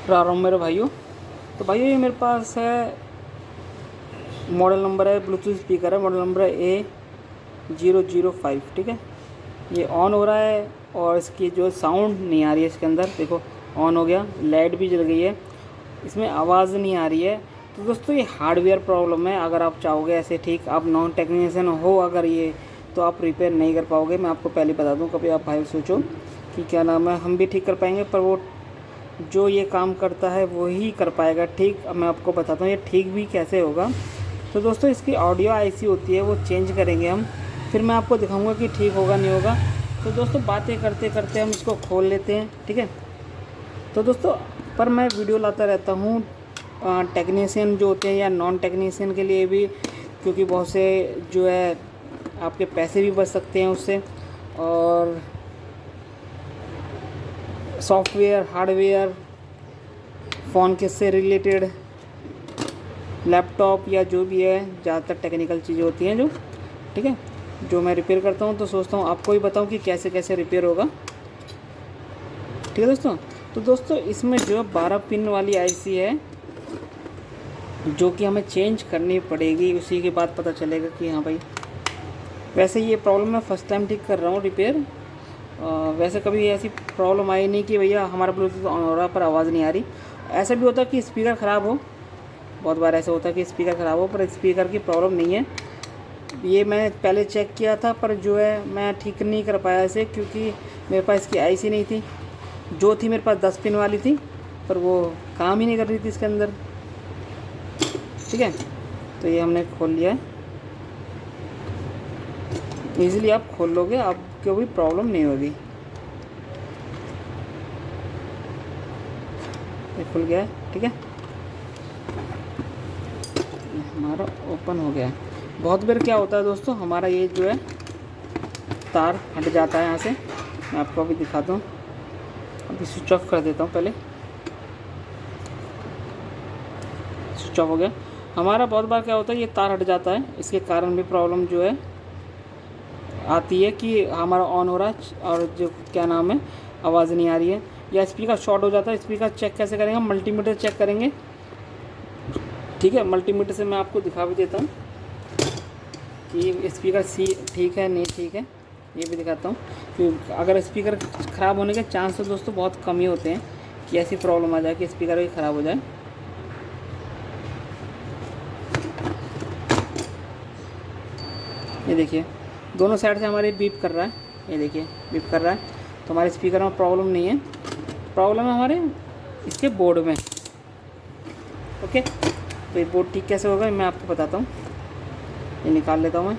राम मेरे भाइयों। तो भाइयों ये मेरे पास है, मॉडल नंबर है, ब्लूटूथ स्पीकर है, मॉडल नंबर है A005। ठीक है, ये ऑन हो रहा है और इसकी जो साउंड नहीं आ रही है इसके अंदर। देखो ऑन हो गया, लाइट भी जल गई है, इसमें आवाज़ नहीं आ रही है। तो दोस्तों ये हार्डवेयर प्रॉब्लम है। अगर आप चाहोगे ऐसे ठीक, आप नॉन टेक्नीशियन हो अगर ये, तो आप रिपेयर नहीं कर पाओगे। मैं आपको पहले बता दूं, कभी आप भाई सोचो कि क्या नाम है, हम भी ठीक कर पाएंगे, पर वो जो ये काम करता है वो ही कर पाएगा ठीक। अब मैं आपको बताता हूँ ये ठीक भी कैसे होगा। तो दोस्तों इसकी ऑडियो आईसी होती है, वो चेंज करेंगे हम, फिर मैं आपको दिखाऊंगा कि ठीक होगा नहीं होगा। तो दोस्तों बातें करते करते हम इसको खोल लेते हैं, ठीक है। तो दोस्तों पर मैं वीडियो लाता रहता हूँ टेक्नीशियन जो होते हैं या नॉन टेक्नीशियन के लिए भी, क्योंकि बहुत से जो है आपके पैसे भी बच सकते हैं उससे, और सॉफ्टवेयर, हार्डवेयर, फ़ोन के से रिलेटेड, लैपटॉप या जो भी है, ज़्यादातर टेक्निकल चीज़ें होती हैं जो, ठीक है, जो मैं रिपेयर करता हूँ। तो सोचता हूँ आपको ही बताऊँ कि कैसे कैसे रिपेयर होगा, ठीक है दोस्तों। तो दोस्तों इसमें जो 12 पिन वाली आईसी है जो कि हमें चेंज करनी पड़ेगी, उसी के बाद पता चलेगा कि हाँ भाई, वैसे ये प्रॉब्लम मैं फ़र्स्ट टाइम ठीक कर रहा हूँ रिपेयर। वैसे कभी ऐसी प्रॉब्लम आई नहीं कि भैया हमारा ब्लूटूथ ऑन हो रहा पर आवाज़ नहीं आ रही। ऐसा भी होता है कि स्पीकर ख़राब हो, बहुत बार ऐसा होता है कि स्पीकर ख़राब हो, पर स्पीकर की प्रॉब्लम नहीं है। ये मैं पहले चेक किया था, पर जो है मैं ठीक नहीं कर पाया इसे, क्योंकि मेरे पास इसकी आईसी नहीं थी। जो थी मेरे पास 10 पिन वाली थी, पर वो काम ही नहीं कर रही थी इसके अंदर, ठीक है। तो ये हमने खोल लिया है, ईज़िली आप खोल लोगे, आपको भी प्रॉब्लम नहीं होगी। ये खुल गया है, ठीक है, हमारा ओपन हो गया है। बहुत बार क्या होता है दोस्तों, हमारा ये जो है तार हट जाता है यहाँ से। मैं आपको अभी दिखाता हूँ, अभी स्विच ऑफ कर देता हूँ। पहले स्विच ऑफ हो गया हमारा। बहुत बार क्या होता है, ये तार हट जाता है, इसके कारण भी प्रॉब्लम जो है आती है कि हमारा ऑन हो रहा है और जो क्या नाम है आवाज़ नहीं आ रही है, या स्पीकर शॉर्ट हो जाता है। स्पीकर चेक कैसे करेंगे, मल्टीमीटर चेक करेंगे, ठीक है। मल्टीमीटर से मैं आपको दिखा भी देता हूँ कि स्पीकर सी ठीक है नहीं ठीक है, ये भी दिखाता हूँ। कि अगर स्पीकर ख़राब होने के चांस तो दोस्तों बहुत कम ही होते हैं कि ऐसी प्रॉब्लम आ जाए कि स्पीकर भी ख़राब हो जाए। ये देखिए दोनों साइड से हमारे बीप कर रहा है, ये देखिए बीप कर रहा है। तो हमारे स्पीकर में प्रॉब्लम नहीं है, प्रॉब्लम है हमारे इसके बोर्ड में, ओके। तो ये बोर्ड ठीक कैसे होगा मैं आपको बताता हूँ। ये निकाल लेता हूँ मैं।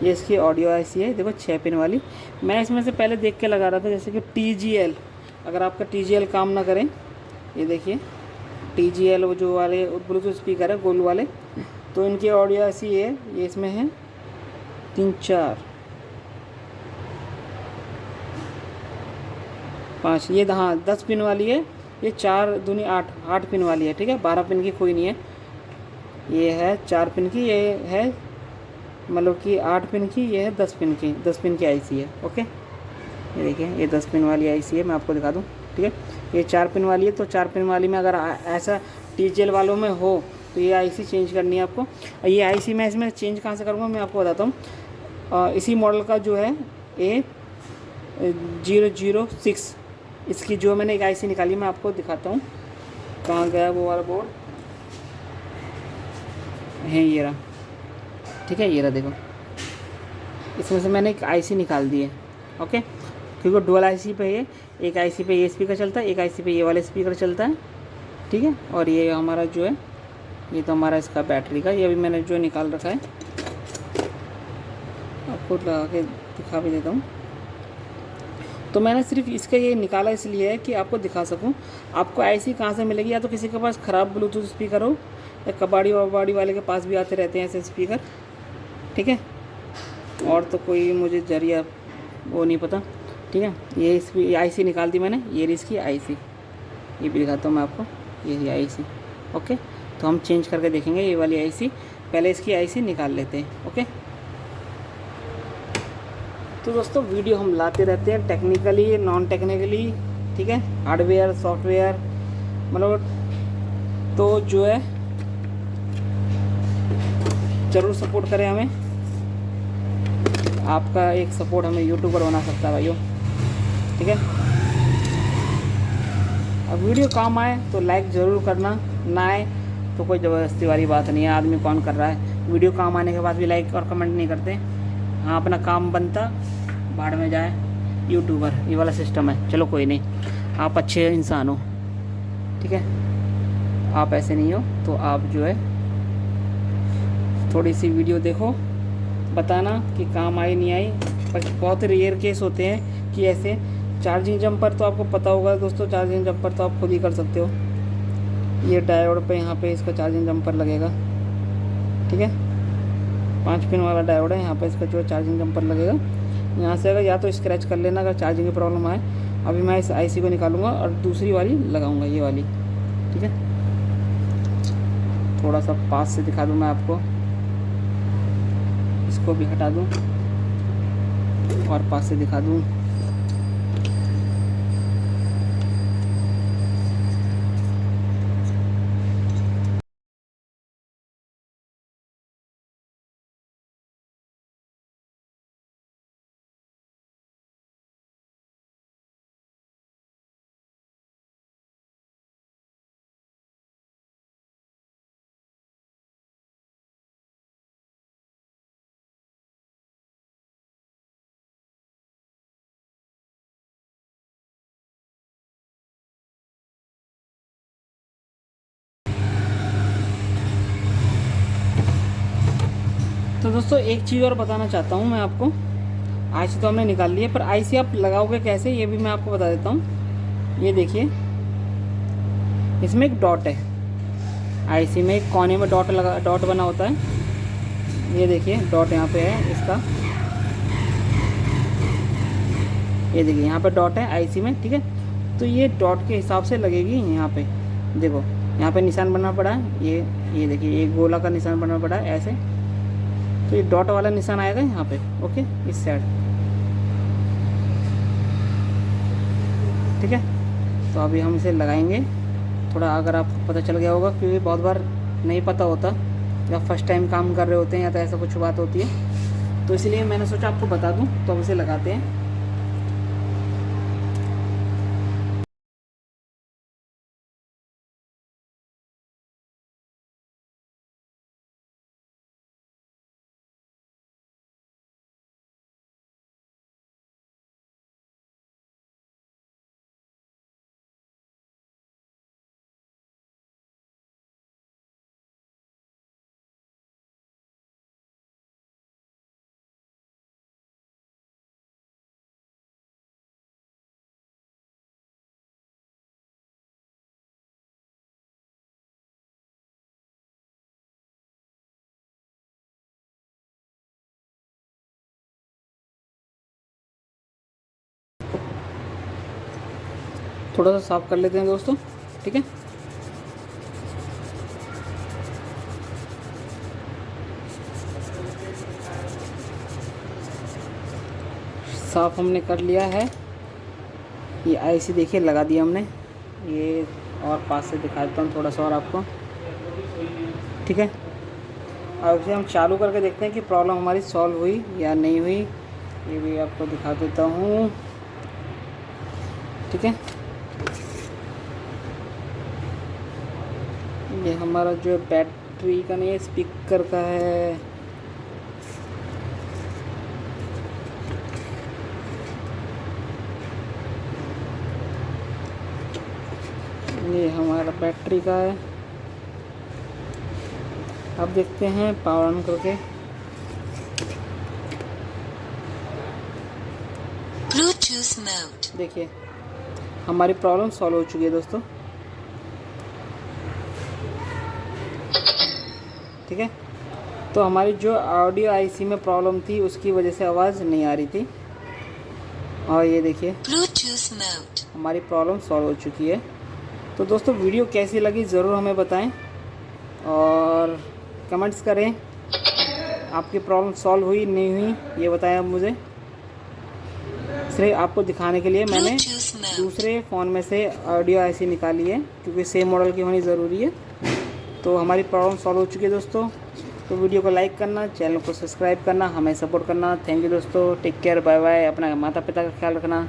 ये इसकी ऑडियो आईसी है, देखो 6 पिन वाली। मैं इसमें से पहले देख के लगा रहा था, जैसे कि TGL, अगर आपका TGL काम ना करें, ये देखिए TGL वो जो वाले ब्लूटूथ स्पीकर है गोल वाले, तो इनकी ऑडियो आईसी है, ये इसमें है 3 4 5, ये हाँ 10 पिन वाली है। ये 4 दूनी 8 पिन वाली है, ठीक है। 12 पिन की कोई नहीं है, ये है 4 पिन की, ये है मतलब कि 8 पिन की, ये है 10 पिन की, 10 पिन की आईसी है, ओके। ये देखिए ये 10 पिन वाली आईसी है, मैं आपको दिखा दूँ, ठीक है। ये 4 पिन वाली है, तो 4 पिन वाली में अगर ऐसा TGL वालों में हो तो ये आईसी चेंज करनी है आपको। ये आईसी मैं इसमें चेंज कहाँ से करूँगा मैं आपको बताता हूँ। इसी मॉडल का जो है A006, इसकी जो मैंने एक आईसी निकाली मैं आपको दिखाता हूँ। कहाँ गया वो वाला बोर्ड है, ये रहा, ठीक है, ये रहा देखो। इसमें से मैंने एक आईसी निकाल दी है, ओके, क्योंकि डुअल आईसी पे है। एक आईसी पे ये स्पीकर चलता है, एक आईसी पे ये वाला स्पीकर चलता है, ठीक है। और ये हमारा जो है, ये तो हमारा इसका बैटरी का, ये अभी मैंने जो निकाल रखा है आपको लगा के दिखा भी देता हूँ। तो मैंने सिर्फ इसका ये निकाला इसलिए है कि आपको दिखा सकूं। आपको आईसी कहाँ से मिलेगी, या तो किसी के पास ख़राब ब्लूटूथ स्पीकर हो, या कबाड़ी वबाड़ी वाले के पास भी आते रहते हैं ऐसे स्पीकर, ठीक है। और तो कोई मुझे जरिया वो नहीं पता, ठीक है। ये इसकी आईसी निकाल दी मैंने, ये रही इसकी आईसी, ये भी दिखाता हूँ मैं आपको, ये आईसी, ओके। तो हम चेंज करके देखेंगे ये वाली आईसी, पहले इसकी आईसी निकाल लेते हैं, ओके। तो दोस्तों वीडियो हम लाते रहते हैं टेक्निकली नॉन टेक्निकली, ठीक है, हार्डवेयर सॉफ्टवेयर मतलब तो जो है ज़रूर सपोर्ट करें हमें। आपका एक सपोर्ट हमें यूट्यूबर बना सकता है भाइयों, ठीक है। अब वीडियो काम आए तो लाइक ज़रूर करना, ना आए तो कोई ज़बरदस्ती वाली बात नहीं है। आदमी कौन कर रहा है वीडियो काम आने के बाद भी लाइक और कमेंट नहीं करते। हाँ, अपना काम बनता, भाड़ में जाए यूट्यूबर, ये वाला सिस्टम है। चलो कोई नहीं, आप अच्छे इंसान हो, ठीक है। आप ऐसे नहीं हो तो आप जो है थोड़ी सी वीडियो देखो, बताना कि काम आई नहीं आई। पर बहुत रेयर केस होते हैं कि ऐसे चार्जिंग जंपर तो आपको पता होगा दोस्तों, चार्जिंग जंपर तो आप खुद ही कर सकते हो। ये डायोड पे यहाँ पे इसका चार्जिंग जंपर लगेगा, ठीक है। 5 पिन वाला डायोड है, यहाँ पे इसका जो है चार्जिंग जंपर लगेगा। यहाँ से अगर या तो स्क्रैच कर लेना अगर चार्जिंग की प्रॉब्लम आए। अभी मैं इस आईसी को निकालूंगा और दूसरी वाली लगाऊंगा, ये वाली, ठीक है। थोड़ा सा पास से दिखा दूँ मैं आपको, इसको भी हटा दूँ और पास से दिखा दूँ। तो दोस्तों एक चीज़ और बताना चाहता हूँ मैं आपको। आईसी तो हमने निकाल ली है, पर आईसी आप लगाओगे कैसे ये भी मैं आपको बता देता हूँ। ये देखिए, इसमें एक डॉट है, आईसी में एक कोने में डॉट बना होता है। ये देखिए डॉट यहाँ पे है इसका, ये देखिए यहाँ पे डॉट है आईसी में, ठीक है। तो ये डॉट के हिसाब से लगेगी। यहाँ पे देखो, यहाँ पे निशान बनना पड़ा है, ये देखिए एक गोला का निशान बनना पड़ा है ऐसे। तो ये डॉट वाला निशान आएगा यहाँ पे, ओके, इस साइड, ठीक है। तो अभी हम इसे लगाएंगे। थोड़ा अगर आपको पता चल गया होगा, क्योंकि बहुत बार नहीं पता होता, या फर्स्ट टाइम काम कर रहे होते हैं या तो ऐसा कुछ बात होती है, तो इसलिए मैंने सोचा आपको बता दूं। तो अब इसे लगाते हैं। थोड़ा सा साफ़ कर लेते हैं दोस्तों, ठीक है। साफ़ हमने कर लिया है। ये आईसी देखिए लगा दिया हमने। ये और पास से दिखा देता हूँ थोड़ा सा और आपको, ठीक है। अब इसे हम चालू करके देखते हैं कि प्रॉब्लम हमारी सॉल्व हुई या नहीं हुई। ये भी आपको दिखा देता हूँ, ठीक है। ये हमारा जो बैटरी का नहीं है, स्पीकर का है। ये हमारा बैटरी का है। अब देखते हैं पावर ऑन करके। ब्लूटूथ मोड, देखिए हमारी प्रॉब्लम सॉल्व हो चुकी है दोस्तों, ठीक है। तो हमारी जो ऑडियो आईसी में प्रॉब्लम थी उसकी वजह से आवाज़ नहीं आ रही थी। और ये देखिए ब्लूटूथ मोड, हमारी प्रॉब्लम सॉल्व हो चुकी है। तो दोस्तों वीडियो कैसी लगी ज़रूर हमें बताएं और कमेंट्स करें। आपकी प्रॉब्लम सॉल्व हुई नहीं हुई ये बताएं आप मुझे। सिर्फ आपको दिखाने के लिए मैंने दूसरे फ़ोन में से ऑडियो ऐसी निकाली है, क्योंकि सेम मॉडल की होनी ज़रूरी है। तो हमारी प्रॉब्लम सॉल्व हो चुकी है दोस्तों। तो वीडियो को लाइक करना, चैनल को सब्सक्राइब करना, हमें सपोर्ट करना। थैंक यू दोस्तों, टेक केयर, बाय बाय। अपना माता पिता का ख्याल रखना।